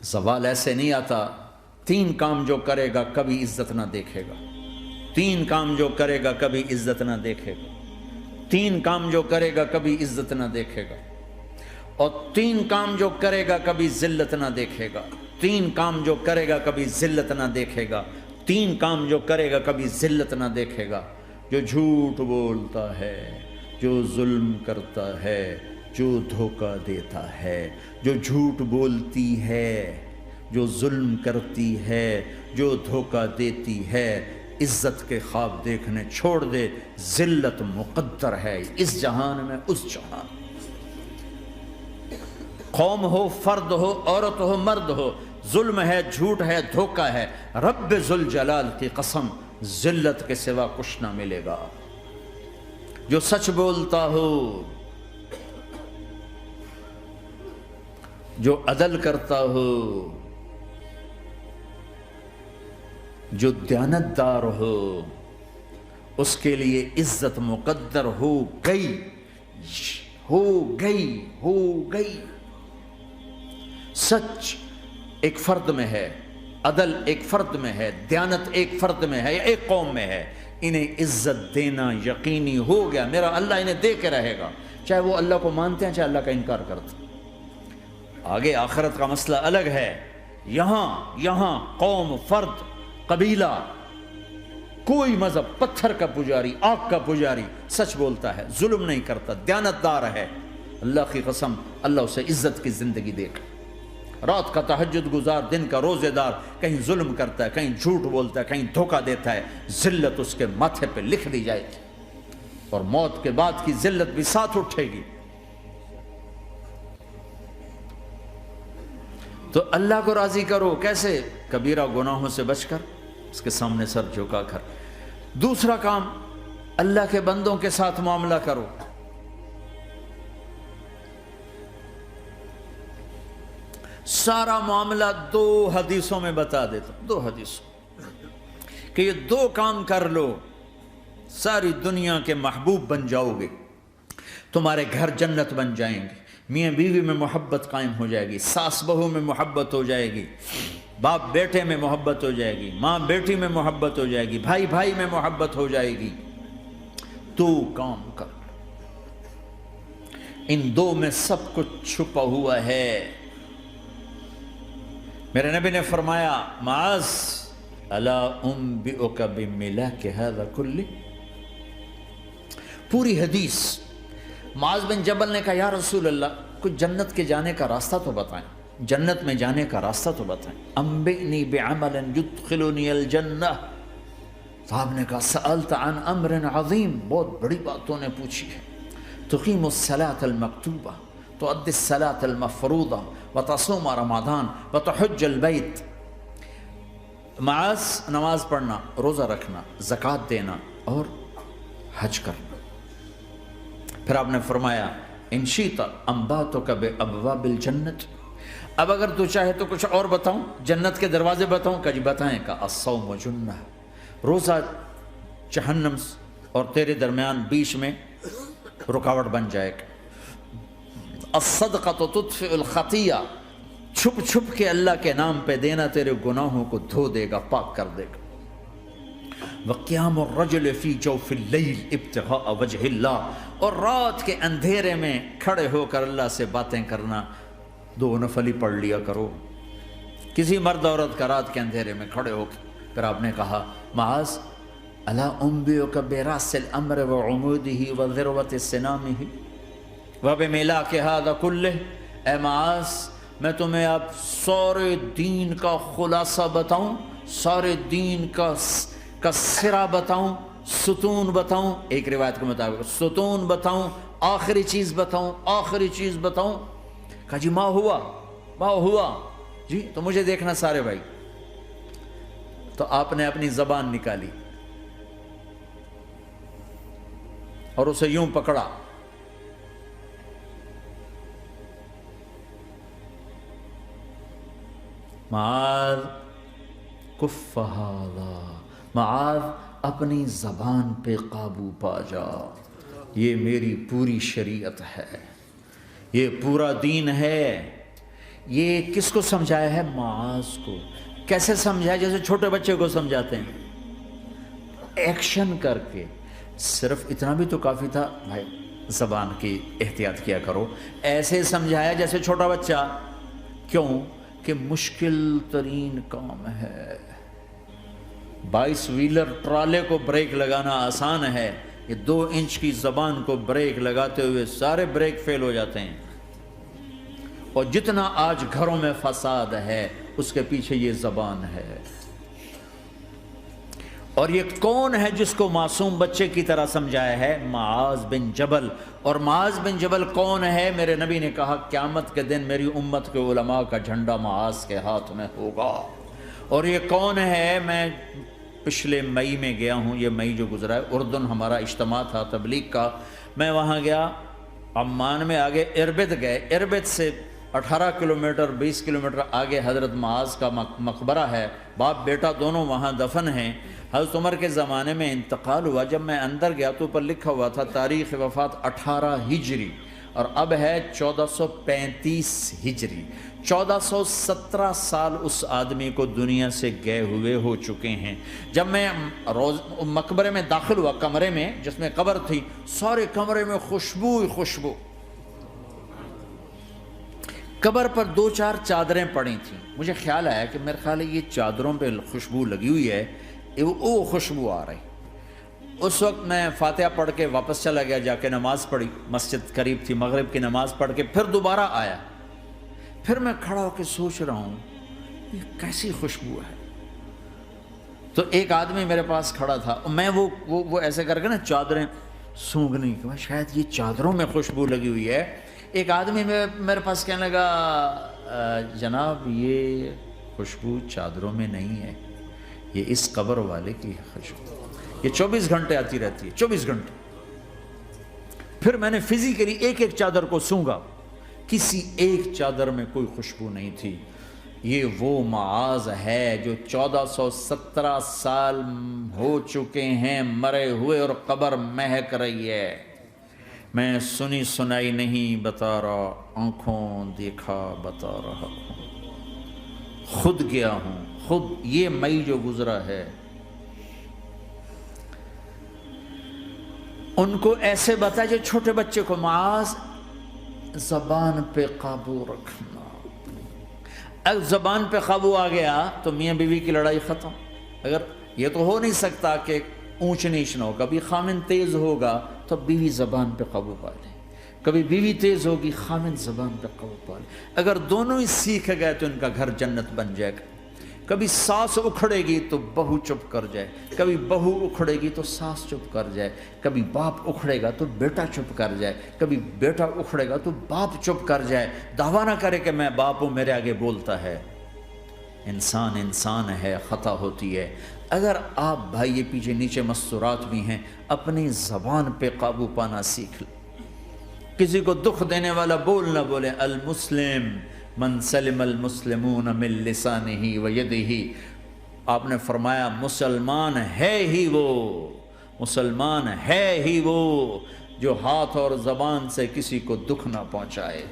زوال ایسے نہیں آتا. 3 کام جو کرے گا کبھی عزت نہ دیکھے گا. 3 کام جو کرے گا کبھی عزت نہ دیکھے گا. 3 کام جو کرے گا کبھی عزت نہ دیکھے گا. اور 3 کام جو کرے گا کبھی ذلت نہ دیکھے گا. 3 کام جو کرے گا کبھی ذلت نہ دیکھے گا. 3 کام جو کرے گا کبھی ذلت نہ دیکھے گا. جو جھوٹ بولتا ہے، جو ظلم کرتا ہے، جو دھوکہ دیتا ہے، جو جھوٹ بولتی ہے، جو ظلم کرتی ہے، جو دھوکہ دیتی ہے، عزت کے خواب دیکھنے چھوڑ دے. ذلت مقدر ہے اس جہان میں اس جہان. قوم ہو، فرد ہو، عورت ہو، مرد ہو، ظلم ہے، جھوٹ ہے، دھوکہ ہے، رب ذوالجلال کی قسم ذلت کے سوا کچھ نہ ملے گا. جو سچ بولتا ہو، جو عدل کرتا ہو، جو دیانتدار ہو، اس کے لیے عزت مقدر ہو گئی، ہو گئی، ہو گئی. سچ ایک فرد میں ہے، عدل ایک فرد میں ہے، دیانت ایک فرد میں ہے یا ایک قوم میں ہے. انہیں عزت دینا یقینی ہو گیا. میرا اللہ انہیں دے کے رہے گا، چاہے وہ اللہ کو مانتے ہیں چاہے اللہ کا انکار کرتے ہیں. آگے آخرت کا مسئلہ الگ ہے. یہاں قوم، فرد، قبیلہ، کوئی مذہب، پتھر کا پجاری، آگ کا پجاری سچ بولتا ہے، ظلم نہیں کرتا، دیانتدار ہے، اللہ کی قسم اللہ اسے عزت کی زندگی دے گا. رات کا تہجد گزار، دن کا روزے دار، کہیں ظلم کرتا ہے، کہیں جھوٹ بولتا ہے، کہیں دھوکہ دیتا ہے، ذلت اس کے ماتھے پہ لکھ دی جائے گی اور موت کے بعد کی ذلت بھی ساتھ اٹھے گی. تو اللہ کو راضی کرو. کیسے؟ کبیرہ گناہوں سے بچ کر، اس کے سامنے سر جھکا کر. دوسرا کام، اللہ کے بندوں کے ساتھ معاملہ کرو. سارا معاملہ 2 حدیثوں میں بتا دیتا ہوں. 2 حدیثوں کہ یہ 2 کام کر لو، ساری دنیا کے محبوب بن جاؤ گے. تمہارے گھر جنت بن جائیں گے. میاں بیوی میں محبت قائم ہو جائے گی، ساس بہو میں محبت ہو جائے گی، باپ بیٹے میں محبت ہو جائے گی، ماں بیٹی میں محبت ہو جائے گی، بھائی بھائی میں محبت ہو جائے گی. 2 کام کر. ان 2 میں سب کچھ چھپا ہوا ہے. میرے نبی نے فرمایا معاذ الا انبئک بملاک ھذا کلہ. پوری حدیث. معاذ بن جبل نے کہا یا رسول اللہ کچھ جنت کے جانے کا راستہ تو بتائیں، جنت میں جانے کا راستہ تو بتائیں. انبئنی بعمل یدخلنی الجنہ. صاحب نے کہا سألت عن امر عظیم، بہت بڑی باتوں نے پوچھی ہے. تقیم الصلاۃ المکتوبہ، تؤدی الصلاۃ المفروضہ، وتصوم رمضان، وتحج البیت. معاذ نماز پڑھنا، روزہ رکھنا، زکوٰۃ دینا اور حج کرنا. پھر آپ نے فرمایا ان شئت انباتک بابواب الجنت. اب اگر تو چاہے تو کچھ اور بتاؤں، جنت کے دروازے بتاؤں؟ کہ جی بتائیں. کہ الصوم جنہ، روزہ جہنم اور تیرے درمیان بیچ میں رکاوٹ بن جائے گا. الصدقۃ تطفئ الخطیہ، چھپ چھپ کے اللہ کے نام پہ دینا تیرے گناہوں کو دھو دے گا، پاک کر دے گا. وقیام الرجل فی جوف اللیل ابتغاء وجہ اللہ، اور رات کے اندھیرے میں کھڑے ہو کر اللہ سے باتیں کرنا. 2 نفل ہی پڑھ لیا کرو، کسی مرد عورت کا رات کے اندھیرے میں کھڑے ہو کے. پھر آپ نے کہا معاذ الا انبئک براس الامر وعمودہ وذروۃ سنامہ وبملاک ھذا کلہ. اے معاذ میں تمہیں اب سارے دین کا خلاصہ بتاؤں، سارے دین کا سرا بتاؤں، ستون بتاؤں. ایک روایت کے مطابق ستون بتاؤں، آخری چیز بتاؤں، آخری چیز بتاؤں. کہا جی ما ہوا جی تو مجھے دیکھنا سارے بھائی. تو آپ نے اپنی زبان نکالی اور اسے یوں پکڑا. معاذ کف ھذا، معاذ اپنی زبان پہ قابو پا جا. یہ میری پوری شریعت ہے، یہ پورا دین ہے، یہ کس کو سمجھایا ہے؟ معاذ کو۔ کیسے سمجھایا؟ جیسے چھوٹے بچے کو سمجھاتے ہیں، ایکشن کر کے۔ صرف اتنا بھی تو کافی تھا، بھائی زبان کی احتیاط کیا کرو۔ ایسے سمجھایا جیسے چھوٹا بچہ۔ کیوں؟ کہ مشکل ترین کام ہے۔ 22 ویلر ٹرالے کو بریک لگانا آسان ہے، یہ 2 انچ کی زبان کو بریک لگاتے ہوئے سارے بریک فیل ہو جاتے ہیں۔ اور جتنا آج گھروں میں فساد ہے اس کے پیچھے یہ زبان ہے۔ اور یہ کون ہے جس کو معصوم بچے کی طرح سمجھایا ہے؟ معاذ بن جبل۔ اور معاذ بن جبل کون ہے؟ میرے نبی نے کہا قیامت کے دن میری امت کے علماء کا جھنڈا معاذ کے ہاتھ میں ہوگا۔ اور یہ کون ہے؟ میں پچھلے مئی میں گیا ہوں، یہ مئی جو گزرا ہے، اردن ہمارا اجتماع تھا تبلیغ کا، میں وہاں گیا، عمان میں آگے اربد گئے، اربد سے 18 کلومیٹر 20 کلومیٹر آگے حضرت معاذ کا مقبرہ ہے، باپ بیٹا دونوں وہاں دفن ہیں۔ حضرت عمر کے زمانے میں انتقال ہوا، جب میں اندر گیا تو اوپر لکھا ہوا تھا تاریخ وفات 18 ہجری، اور اب ہے 1435 ہجری۔ 1417 سال اس آدمی کو دنیا سے گئے ہوئے ہو چکے ہیں۔ جب میں مقبرے میں داخل ہوا، کمرے میں جس میں قبر تھی، سارے کمرے میں خوشبو ہی خوشبو۔ قبر پر 2-4 چادریں پڑی تھیں، مجھے خیال آیا کہ میرے خیال ہے یہ چادروں پہ خوشبو لگی ہوئی ہے، وہ خوشبو آ رہی۔ اس وقت میں فاتحہ پڑھ کے واپس چلا گیا، جا کے نماز پڑھی، مسجد قریب تھی، مغرب کی نماز پڑھ کے پھر دوبارہ آیا، پھر میں کھڑا ہو کے سوچ رہا ہوں یہ کیسی خوشبو ہے۔ تو ایک آدمی میرے پاس کھڑا تھا، میں وہ ایسے کر کے نا چادریں سونگھنے کی، شاید یہ چادروں میں خوشبو لگی ہوئی ہے۔ ایک آدمی میرے پاس کہنے لگا جناب یہ خوشبو چادروں میں نہیں ہے، یہ اس قبر والے کی خوشبو، یہ 24 گھنٹے آتی رہتی ہے، 24 گھنٹے۔ پھر میں نے فزیکلی ایک ایک چادر کو سونگا، کسی ایک چادر میں کوئی خوشبو نہیں تھی۔ یہ وہ معاذ ہے جو 1417 سال ہو چکے ہیں مرے ہوئے، اور قبر مہک رہی ہے۔ میں سنی سنائی نہیں بتا رہا، آنکھوں دیکھا بتا رہا ہوں، خود گیا ہوں، خود یہ مئی جو گزرا ہے۔ ان کو ایسے بتا جو چھوٹے بچے کو، معاذ زبان پہ قابو رکھنا۔ اگر زبان پہ قابو آ گیا تو میاں بیوی کی لڑائی ختم۔ اگر یہ تو ہو نہیں سکتا کہ اونچ نیچ نہ ہو، کبھی خامن تیز ہوگا تو بیوی زبان پہ قابو پا لے، کبھی بیوی تیز ہوگی خامن زبان پہ قابو پا لے۔ اگر دونوں ہی سیکھ گئے تو ان کا گھر جنت بن جائے گا۔ کبھی ساس اکھڑے گی تو بہو چپ کر جائے، کبھی بہو اکھڑے گی تو ساس چپ کر جائے، کبھی باپ اکھڑے گا تو بیٹا چپ کر جائے، کبھی بیٹا اکھڑے گا تو باپ چپ کر جائے، دعویٰ نہ کرے کہ میں باپ ہوں میرے آگے بولتا ہے۔ انسان ہے، خطا ہوتی ہے۔ اگر آپ بھائی یہ پیچھے نیچے مستورات بھی ہیں، اپنی زبان پہ قابو پانا سیکھ لیں۔ کسی کو دکھ دینے والا بول نہ بولے۔ المسلم من سلم المسلمون من لسانہ و یدہ، آپ نے فرمایا مسلمان ہے ہی وہ جو ہاتھ اور زبان سے کسی کو دکھ نہ پہنچائے۔